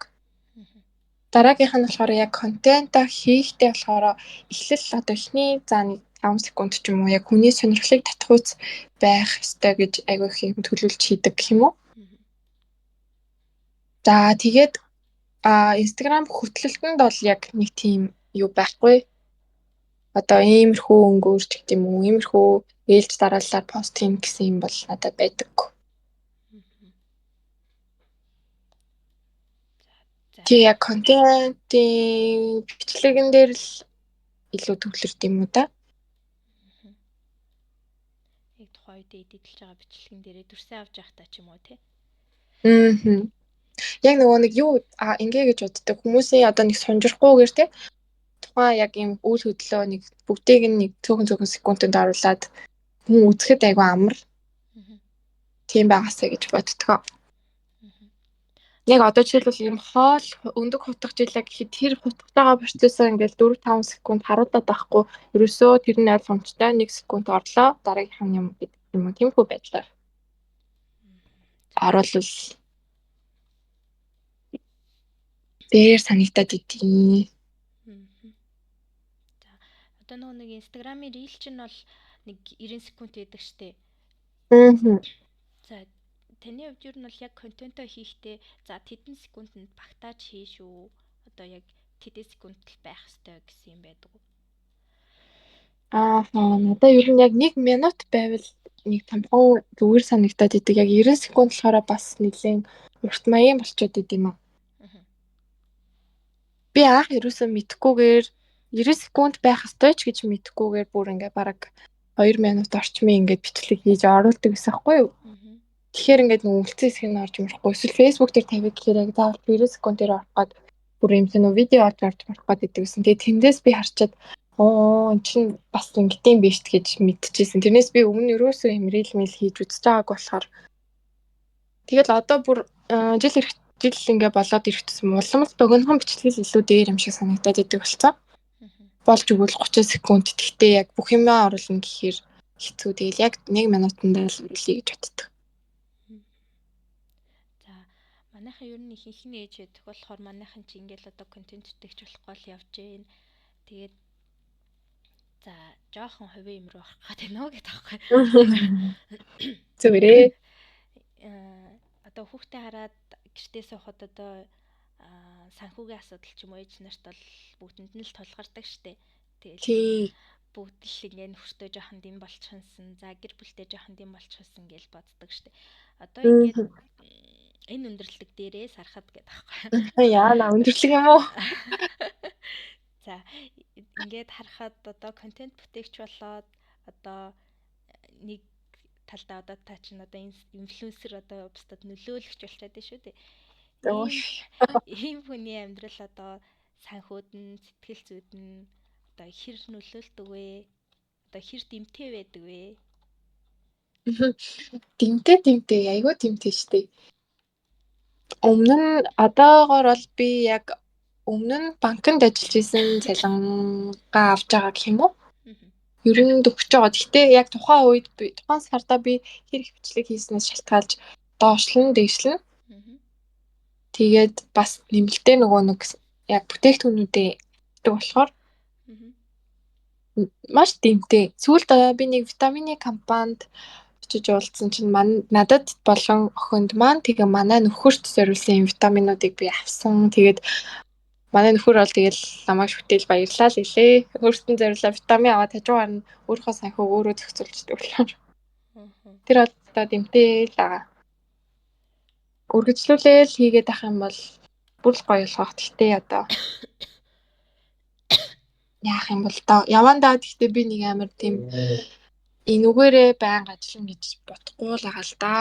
Дараагийнх нь болохоор яг контента хийхдээ болохоор эхлэл одоо эхний за нэг 5 секунд ч юм уу яг хүний сонирхлыг татахуйц байх ёстой гэж айгүй их юм төлөвлөж хийдэг гэх юм уу. За тэгээд Instagram хөтлөлтөнд бол яг нэг тийм юу байхгүй. Одоо иймэрхүү өнгөөрч гэдэг юм уу, иймэрхүү ээлж дараалалаар пост хийн гэсэн юм бол надад байдаг. Тэг яг контентын бичлэгэн дээр л илүү төвлөрд юм уу да? Яг тухайн үед эдитэлж байгаа бичлэгэн дээрээ дүрсээ авч явах та ч юм уу тий? Яг нөгөө нэг юу ингээ гэж боддог хүмүүсийн одоо нэг сунжрахгүйгээр тий тухайн яг юм үйл хөдлөө нэг бүгдийг нэг цөөхөн секундэд оруулаад хүн үзэхэд айгүй амар. Тийм байгаасаа гэж боддог. Яг одоо жишээлбэл юм хоол өндөг хутгах жилээ гэхэд тэр хутгах байгаа процессоо ингээл 4-5 секунд харуулдаг байхгүй. Ерөөсөө тэр нь ойлгомжтой 1 секунд орлоо дараагийнх нь юм гэдэг юм уу тиймэрхүү байдлаар оруулал дээр санагдаад идэв. За одоо нэг Instagram-ийн reel чинь бол нэг 90 секунд байдаг штэ. За таны хувьд юу нь бол яг контентоо хийхдээ за тэдэн секундэд багтааж хий шүү. Одоо яг тэдэн секунд л байх ёстой гэсэн юм байдаг уу? Надаа ер нь яг 1 минут байвал нэг тамхон зүгээр санагдаад идэг. Яг 90 секунд болохоор бас нэлээд урт маягийн болчиход идэм юм. Би ерөөсөө мэдхгүйгээр 90 секунд байх ёстой ч гэж мэдхгүйгээр бүр ингээ бараг 2 минут орчмын ингээд бичлэг хийж оруулдаг гэсэн байхгүй юу? Тэгэхээр ингээд нэг үлцэн хэсэг нь орж марахгүй. Эсвэл Facebook дээр тавих гэхээр яг заавал 90 секундээр орох гээд бүр юм нэг видео орж марах гээд идэг гэсэн. Тэгээ тэндээс би харчаад эн чинь бас ингэдэм биш гэж мэдчихсэн. Тэрнээс би өмнө ерөөсөө юм рeel хийж үзэж байгааг болохоор тэгэл одоо бүр жил ингээ болоод ирэх тусам улам л богинохон бичлэгэл илүү дээр юм шиг санагдаад идэг болцсон. Болж өгвөл 30 секунд. Гэхдээ яг бүх юмаа оруулна гэхээр хэцүү. Тэгэл яг 1 минутанд л үлээ гэж боддог. За манайхан ер нь ихэнх ээж байдаг болохоор манайхан чи ингээл одоо контент тэгч болохгүй л явж гин. Тэгээд за жоохон хувийн юм руу орох гэдэг нөө гэдэг аахгүй. Зүгээрээ. Одоо хүүхдээ хараад гэртээ суухад одоо санхүүгийн асуудал ч юм уу ээж нарт бол бүгдэнд нь л тулгардаг штэ. Тэгэл бүгд л ингээ нөхөртөө жоохон дэм болчихсон. За гэр бүлтэй жоохон дэм болчихсон гэж боддог штэ. Одоо ингээд энэ өндөрлөг дээрээ сарахад гэдэг аахгүй. Яана өндөрлөг юм уу? За ингээд харахад одоо контент бүтээгч болоод одоо нэг талдаа одоо та чинь одоо инфлюенсер одоо бусдад нөлөөлөгч болчиход байна шүү дээ. Ийм хүний амьдрал одоо санхүүд нь сэтгэл зүйд нь одоо хэр нөлөөлдөг вэ? Одоо хэр дэмтэй байдаг вэ? Дэмтэй айгүй дэмтэй штэ. Өмнө нь одоогоор бол би яг өмнө нь банкнд ажиллаж исэн цалингаа авч байгаа гэх юм уу? Ер нь төгсөж байгаа. Гэхдээ яг тухайн үед тухайн сарда би хэр их бичлэг хийснээс шалтгаалж доошлон дээшлэн. Тэгээд бас нэмэлтээ нөгөө нэг яг бүтээгдэхүүнүүдээ болохоор маш дэмтэй. Сүүлд би нэг витамины компанид очиж уулзсан чинь надад болон охинд маань тэгээ манай нөхөрт зориулсан юм витаминуудыг би авсан. Тэгээд манай нөхөр бол тэгэл намайг шүтэл баярлаа л гэлээ. Өөртөө зориулсан витамин аваад хажуугаар нь өөрийнхөө санхүүг өөрөө зохицуулждаг болохоор. Тэр бол та дэмтэй л байгаа. Үргэлжлүүлээл хийгээд ах юм бол бүр л гоё болох. Гэхдээ одоо яах юм бол доо явандаа гэхдээ би нэг амар тийм энүүгээрээ байнга ажиллана гэж бодохгүй л байгаа л да.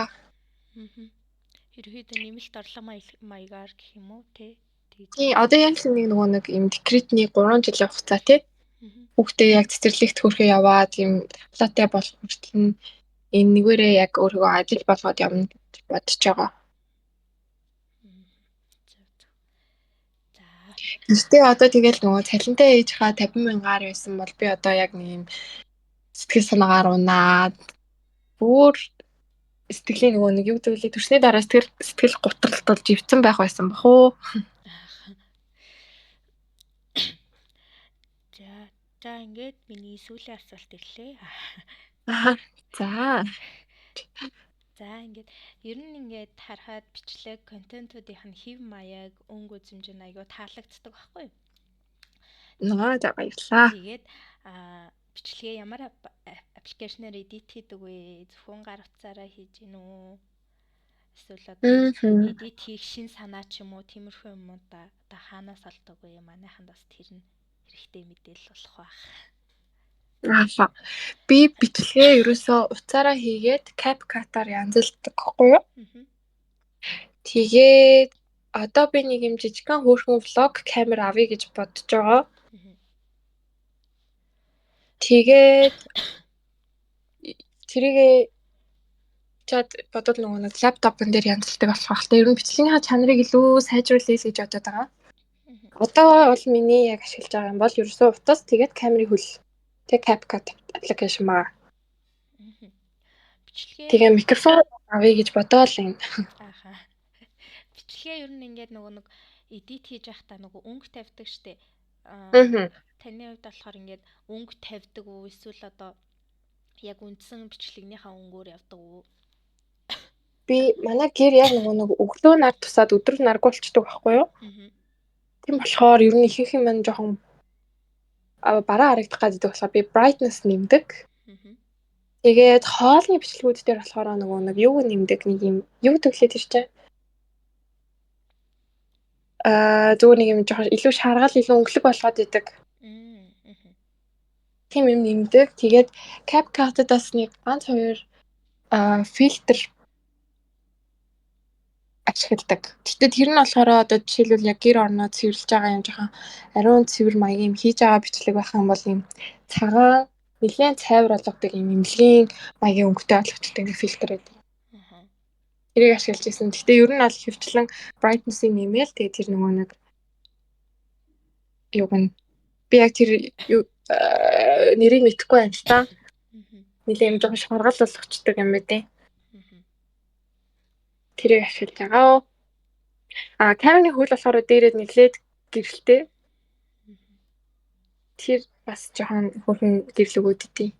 ерөөдөө нэмэлт орлого маягаар гэх юм уу те. Тий, одоо яг л нэг юм декретний 3 жилийн хугацаа тий. Хүүхдээ яг цэцэрлэгт хүрэхээ яваад юм таплаатай болох хүртэл нь энэ нэгээрээ яг өөрийгөө ажил болгоод явна гэж бодож байгаа. Гэхдээ одоо тэгэл нөгөө цалинтай ээжийнхаа 50,000-аар байсан бол би одоо яг нэг юм сэтгэл санаагаар унаад бүр сэтгэлийн нөгөө нэг юу гэдэг вэ? Төрсний дараа сэтгэл готролтол живцэн байх байсан бах уу? За ингээд миний сүүлийн асуулт ирлээ. За. За ингээд ер нь ингээд харахад бичлэг контентуудынх нь хэв маяг өнгө үзэмж нь аягүй таалагддаг байхгүй юу? За баярлаа. Тэгээд бичлэгээ ямар аппликейшнээр эдит хийдэг вэ? Зөвхөн гар утсаараа хийж гин үү? Эсвэл одоо эдит хийх шин санаа ч юм уу тиймэрхүү юмудаа одоо хаанаас олдог вэ? Манайханд бас тэр нь хэрэгтэй мэдээлэл болох байх. Би бичлэгээ ерөөсөө утсаараа хийгээд CapCut-аар янзалдаг байхгүй юу? Тэгээд одоо би нэг юм жижигхан хөөрхөн влог камер авъя гэж бодож байгаа. Тэгээд тэрийгээ чад бодвол нөгөө нэг лаптопн дээр янзалдаг болох байх та. Ер нь бичлэгийнхаа чанарыг илүү сайжруулъя гэж бодоод байгаа. Одоо бол миний яг ашиглаж байгаа юм бол ерөөсөө утас тэгээд камерыг хөл. Тэг CapCut аппликейшн маа. Тэгээ микрофон авъя гэж бодоол юм. Бичлэгээ ер нь ингээд нөгөө нэг эдит хийж байхдаа нөгөө өнгө тавьдаг штэ. Таны хувьд болохоор ингээд өнгө тавьдаг уу эсвэл одоо яг үндсэн бичлэгнийхаа өнгөөр явдаг уу? Би манай гэр яг нөгөө өглөө нар тусаад өдөр нарг болчдөг байхгүй юу? Тийм болохоор ер нь ихэнх юм жоохон бараа харагдах гэдэг болохоор би brightness нэмдэг. Тэгээд хоолны бичлэгүүд дээр болохоор нөгөө нэг юу нэмдэг нэг юм юу төглөө тэр чинь. Зүгээр нэг юм жоохон илүү шаргал илүү өнгөлөг болгоод идэг. Тийм юм нэмдэг. Тэгээд CapCut-аас нэг ганц хоёр фильтр ашигладаг. Гэхдээ тэр нь болохоор одоо жишээлбэл яг гэр орноо цэвэрлж байгаа юм жоохон ариун цэвэр маягийн хийж байгаа бичлэг байх юм бол юм цагаан нэлээд цайвар болгодог юм имлэгийн маягийн өнгөтэй болгочихдаг нэг фильтр байдаг. Тэрийг ашиглаж ирсэн. Гэхдээ ер нь бол хөвчлэн brightness-ийг нэмээл тэгээд тэр нөгөө нэг юу гэн би яг тэр нэрийг мэдэхгүй байна л та. Нэлээд юм жоохон шаргал болгочихдаг юм байна. Тэрийг ашиглаж байгаа. Камерын хөл болохоор дээрээ нэглээд гэрэлтэй. Тэр бас жоохон хөрхөн гэрлэгүүд идэв.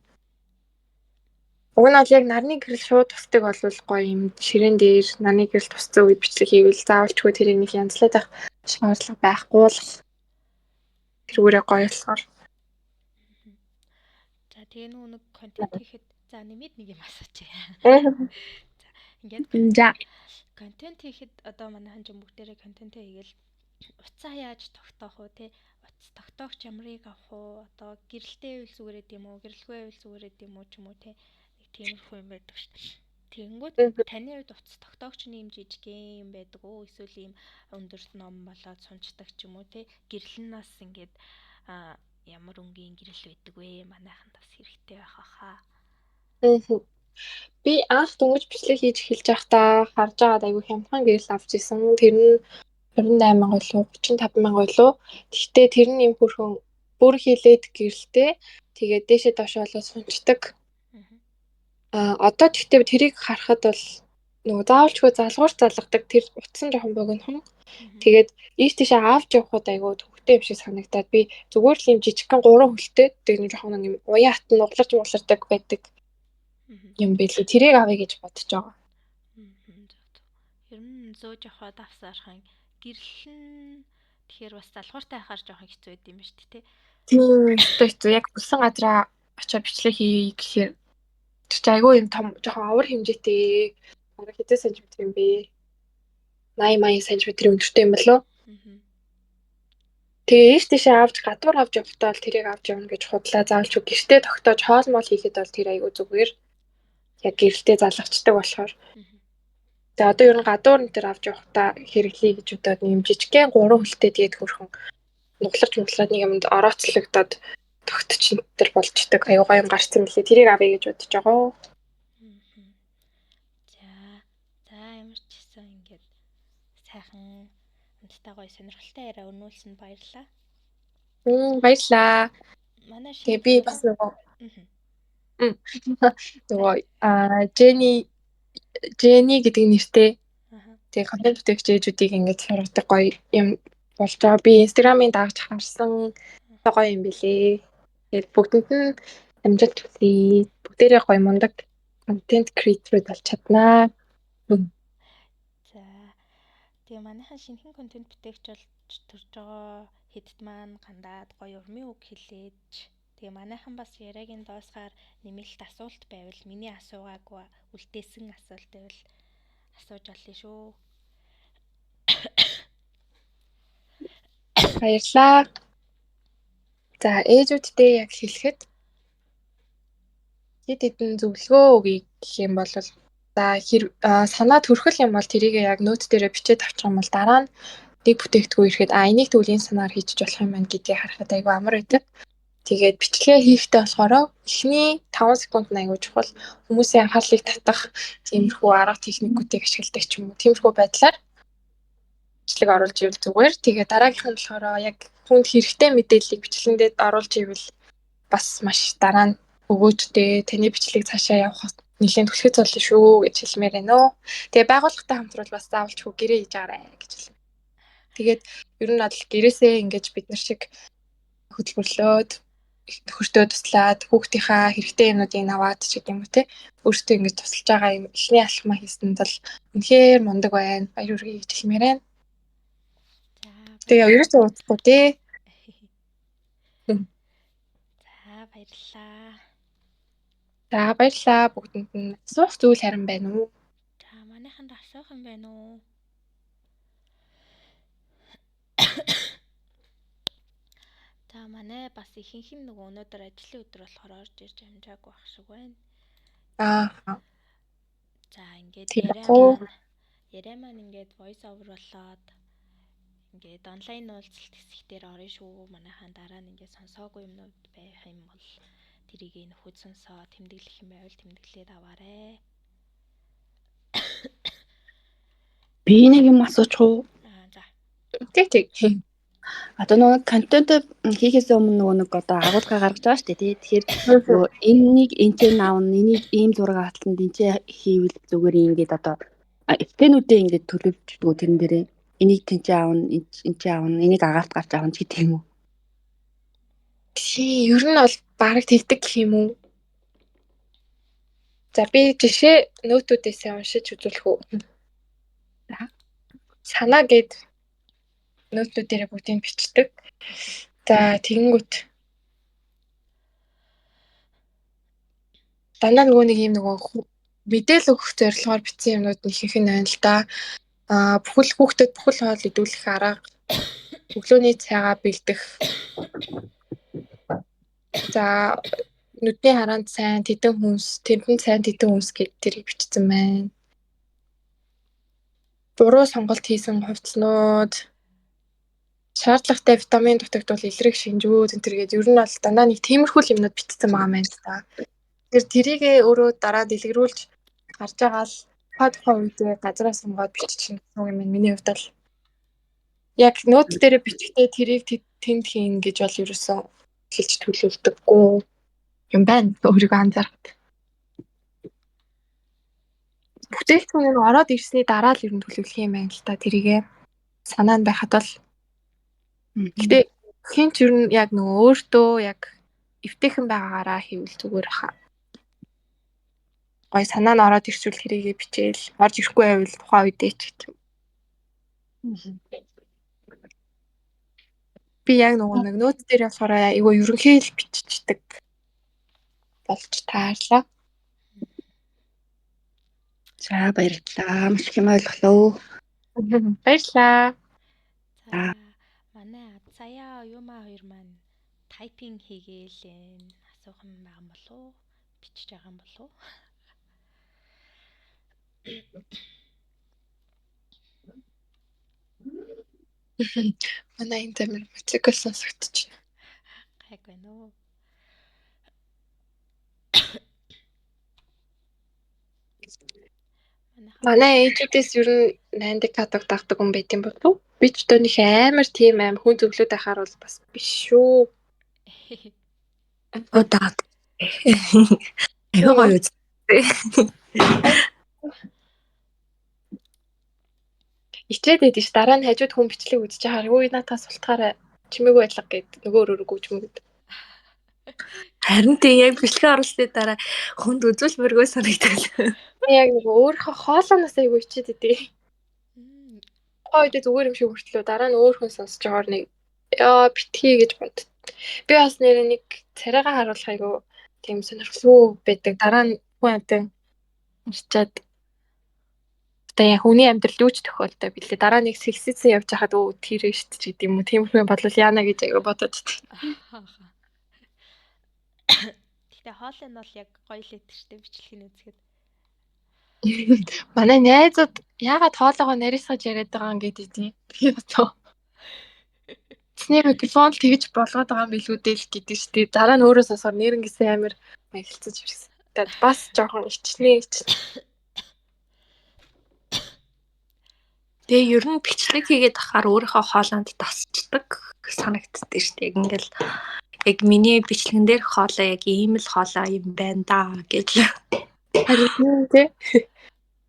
Уг нь бол яг нарны гэрэл шууд тусдаг болвол гоё юм. Ширээн дээр нарны гэрэл тусцсан үед бичлэг хийвэл заавалчгүй тэрийг нэг янзлаад авах шаардлага байхгүй л тэрүүрээ гоё болохоор. За тэгээ нэг контент хийхэд за нэмээд нэг юм асуучих. Ингээд контент хийхэд одоо манайхан ч бүгдээрээ контент хийгээл утсаа яаж тогтоох вэ те? Утас тогтоогч ямрыг авах уу? Одоо гэрэлтэй байвал зүгээр гэдэг юм уу? Гэрэлгүй байвал зүгээр гэдэг юм уу ч юм уу те? Нэг тиймэрхүү юм байдаг шүү дээ. Тэгэнгүүт таны хувьд утас тогтоогчны юм жижигхэн юм байдаг уу? Эсвэл ийм өндөр ном болоод сунцдаг ч юм уу те? Гэрлэнээс ингээд ямар өнгийн гэрэл байдаг вэ? Манайхан бас хэрэгтэй байх хаа. Би анх дөнгөж бичлэг хийж эхэлж байхдаа харж байгаад айгүй хямдхан гэрэл авч исэн. Тэр нь 28,000 болов 35,000 болов. Гэхдээ тэр нь юм хөрхөн бүр хилээд гэрэлтэй. Тэгээд дээшээ доош болоо сунцдаг. Одоо тэгтээ тэрийг харахад бол нөгөө заавалчгүй залгуурт залгадаг тэр утсан жоохон богинохон. Тэгээд ийш тийшээ авч явахад айгүй төвхтэй юм шиг санагдаад би зүгээр л юм жижигхэн 3 хөлтэй тэг нэг жоохон юм уян хатан угларч муулардаг байдаг. Юм билээ. Тэрийг авъя гэж бодож байгаа. Ер нь зөөж авахад авсаархан гэрлэн тэгэхээр бас залгууртай ахаар жоохон хэцүү байд юм ба шүү дээ. Тийм хэцүү. Яг бүсэн газараа очиод бичлэг хийе гэхээр ч айгүй юм том жоохон овор хэмжээтэй. Бараг хэдэн сантиметр юм бэ? 80 сантиметрийн өндөртэй юм болов. Тэгээ ийш тийшээ авч гадуур авч явахдаа л тэрийг авч явна гэж худлаа заавалч гэртээ тогтоож хоол мол хийхэд бол тэр айгүй зүгээр. Яг гэрэлтэй залгацдаг болохоор. За одоо ер нь гадуур энэ төр авч явахдаа хэрэглэе гэж удаад нэм жижигхэн 3 хөлтэй тэгээд хөрхөн нуглаж муглаад нэг юмд орооцлогдоод тогтчин төр болчдөг. Аюу гай юм гарсан мөлий тэрийг авъя гэж бодож байгаа. За. За ямар ч гэсэн ингээд сайхан амттай гоё сонирхолтой яриа өрнүүлсэнд баярлалаа. Баярлаа. Манай Тэгээ шинэ би дугаар. бас нөгөө нөгөө Jenny гэдэг нэртэй тэгээ контент бүтээгч ээжүүдийг ингэж сургадаг гоё юм болж байгаа. Би Instagram-ын дагж харсан гоё юм билээ. Тэгээд бүгдэнд нь амжилт хүсье. Бүгдээрээ гоё мундаг контент креаторуд болж чаднаа. За. Тэгээ манайхан шинэхэн контент бүтээгч болж төрж байгаа хэдд маань гандаад гоё урмын үг хэлээч. Тэгээ манайхан бас яриагийн доосгаар нэмэлт асуулт байвал миний асуугаагүй үлдээсэн асуулт байвал асууж олъё шүү. Баярлаа. За ээжүүдтэй яг хэлэхэд хэд хэдэн зөвлөгөө өгье гэх юм бол за санаа төрхөл юм бол тэрийг яг нөт дээрээ бичээд авчих юм бол дараа нь нэг бүтээгдэхүүн ирэхэд энийг тэгвэл энэ санаар хийчих болох юм байна гэдгийг харахад айгүй амар байдаг. Тэгээд бичлэгээ хийхдээ болохоор эхний 5 секунд нь айгүй чухал. Хүмүүсийн анхаарлыг татах тиймэрхүү арга техникүүдийг ашигладаг ч юм уу. Тиймэрхүү байдлаар бичлэг оруулж ивэл зүгээр. Тэгээд дараагийнх нь болохоор яг хүнд хэрэгтэй мэдээллийг бичлэгэндээ оруулж ивэл бас маш дараа нь өгөөжтэй таны бичлэг цаашаа явах нэлээд түлхэц болно шүү гэж хэлмээр байна. Тэгээ байгууллагатай хамтруул бас заавалчгүй гэрээ хийж агаарай гэж хэлмээр. Тэгээд ер нь бол гэрээсээ ингэж бид нар шиг хөтөлбөрлөөд нөхөртөө туслаад хүүхдийнхаа хэрэгтэй юмнуудыг аваад ч гэдэг юм уу те өөртөө ингэж тусалж байгаа юм эхний алхмаа хийсэнд бол үнэхээр мундаг байна. Баяр хүргэе гэж хэлмээр байна. Тэгээ ерөөсөө удахгүй те. За баярлалаа. За баярлалаа бүгдэнд нь. Асуух зүйл харин байна уу? За манайханд асуух юм байна уу? За манай бас ихэнх нь нөгөө өнөөдөр ажлын өдөр болохоор орж ирж амжаагүй байх шиг байна. За ингээд яриа маань ингээд voice over болоод ингээд онлайн уулзалт хэсгээр орно шүү. Манайхан дараа нь ингээд сонсоогүй юмнууд байх юм бол тэрийг нөхөд сонсоо тэмдэглэх юм байвал тэмдэглээд аваарэ. Би нэг юм асуучих уу? За. Тэг. Одоо нөгөө контент хийхээс өмнө нэг одоо агуулга гаргаж байгаа шүү дээ. Тэгэхээр нөгөө энэнийг энтэй аавн, энийг ийм зураг хатланд энтэй хийвэл зүгээр ингээд одоо эффектнүүдээ ингээд төлөвлөждөг тэрэн дээрээ энийг тэнцээ аавн, энтэй аавн, энийг агаарт гарч аавн гэдэг юм уу? Ер нь бол бараг тэгдэг гэх юм уу? За би жишээ нөтүүдээс уншиж үзүүлэх үү. Санаа гээд нөтүүдээрээ бүгдийг бичдэг. За тэгэнгүүт дандаа нөгөө нэг юм нөгөө мэдээлэл өгөх зорилгоор бичсэн юмнууд нь ихэнх нь байна л да. Бүхэл хүүхдэд бүхэл хоол идүүлэх арга, өглөөний цайгаа бэлдэх. За нүдний хараанд сайн тэдэн хүнс, тэмдэн сайн тэдэн хүнс гэдэг тэрийг бичсэн байна. Буруу сонголт хийсэн хувцснууд, шаардлагатай витамин дутагдвал илрэх шинжүүд энэ төр гээд ер нь бол дандаа нэг тиймэрхүү юмнууд бичсэн байгаа юм байна та. Тэгэхээр тэрийгээ өөрөө дараа дэлгэрүүлж гарч байгаа л тухайн үедээ газраас сонгоод биччихсэн гэсэн юм байна. Миний хувьд бол яг нот дээр бичгтээ тэрийг тэнд хийн гэж бол ерөөсөн хэлж төлөвлөдөггүй юм байна. Өөрийгөө анзаарахад. Бүтээгдэхүүн нь ороод ирсний дараа л ер нь төлөвлөх юм байна л та тэрийгээ санаанд байхад бол. Гэтэ хин ч ер нь яг нөгөө өөртөө яг эвтэйхэн байгаагаараа хийвэл зүгээр хаа. Гой санаа нь ороод ирчихвэл тэрийгээ бичээл орж ирэхгүй байвал тухайн үедээ ч гэх юм. Би яг нөгөө нэг нот дээр болохоор айгүй ерөнхий л биччихдэг болж таарлаа. За баярлалаа. Маш их юм ойлголоо. Баярлалаа. За манай сая Юма хоёр маань тайпинг хийгээл асуух юм байгаа юм болов уу? Бичиж байгаа юм болов уу? Манай энэ тамир музикл сонсогдож байна. Гайгүй нөө. Манай ээжүүдээс ер нь найндик катаг дагдаг хүн байт юм болов уу? Би ч одоо нэг амар тийм аим хүн зөвлөд байхаар бол бас биш шүү. Удаад. Аюу гоё үз. Ичээд байдиш дараа нь хажууд хүн бичлэг үзэж байгаа. Үй натаас султахаараа чимээгүй байлга гэд нөгөө өөрөөр гүйчмэд. Харин тийм яг бичлэгээ оруулсны дараа хүнд үзүүлмэргүй санагдав. Яг нөгөө өөрийнхөө хоолойноос аягүй ичээд идэв. Хойд зүгээр юм шиг хүртлөө дараа нь өөр хүн сонсож байгаагаар нэг яа битгий гэж бод. Би бас нэр нэг царайгаа харуулах айгүй тийм сонирхолтой байдаг. Дараа нь хүн амтан уншчаад одоо яг хүний амьдрал юу ч тохиолдоо билээ. Дараа нэг сэлсэцэн явж хахад өө тэрэ штт ч гэдэм юм уу. Тиймэрхүү бодлол яана гэж айгүй бодож байна. Гэтэ хоол нь бол яг гоё л өгдөг штэ бичлэгийг үзэхэд. Манай найзууд яагаад хоолоогоо нарийсгаж яриад байгаа юм гэдэг тийм. Би одоо Тэсний микрофон л тэгж болгоод байгаа юм билүү дээ л гэдэг штэ. Дараа нь өөрөө сонсоор нэрнгэсэн амир маягилцаж ирсэн. Тэгээд бас жоохон ичнээ. Тэгээ ер нь бичлэг хийгээд ахаар өөрийнхөө хоолойнд тасчдаг санагддээ шүү дээ. Ингээл яг миний бичлэгэн дээр хоолой яг ийм л хоолой юм байна да гэж. Харин тий.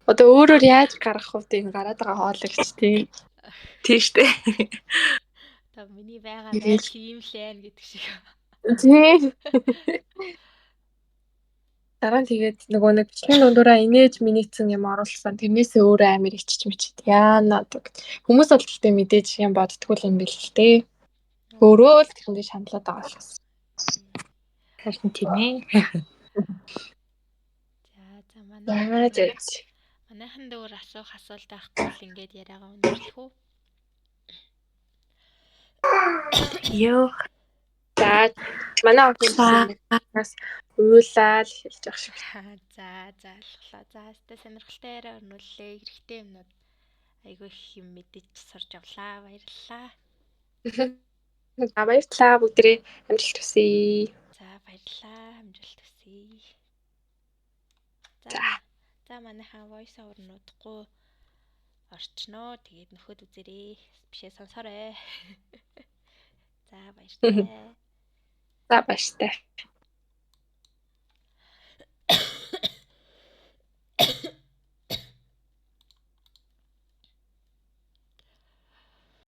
Одоо өөрөөр яаж гаргах вэ тийм гараад байгаа хоолойч тий. Тийм шүү дээ. Одоо миний байгаа байдал ийм л байна гэдэг шиг. Тий. Дараа нь тэгээд нөгөө нэг бичлэгийн дундуура инээж минийцэн юм оруулсан. Тэрнээсээ өөрөө амир ичиж мичээд яана гэдэг. Хүмүүс бол гэхдээ мэдээж юм боддггүй юм бэл л дээ. Өөрөө л тэрэндээ шаналаад байгаа болохос. Харин тийм ээ. За манай Заач. манайхан дөөр асуух асуулт байхгүй л ингээд яриагаа өндөрлөх үү? Ёо. За манай хүмүүс уйлаад хэлж явах шиг. За алхлаа. За хэвээ сонирхолтой яриа өрнүүллээ. Хэрэгтэй юмнууд айгүй их юм мэдэж сурч авлаа. Баярлалаа. За баярлалаа бүгдээ амжилт хүсье. За баярлалаа. Амжилт хүсье. За. За манайхаа voice over нуудахгүй орчноо. Тэгээд нөхөд үзээрэй. Бишээ сонсоорой. За баярлалаа. За баяртай.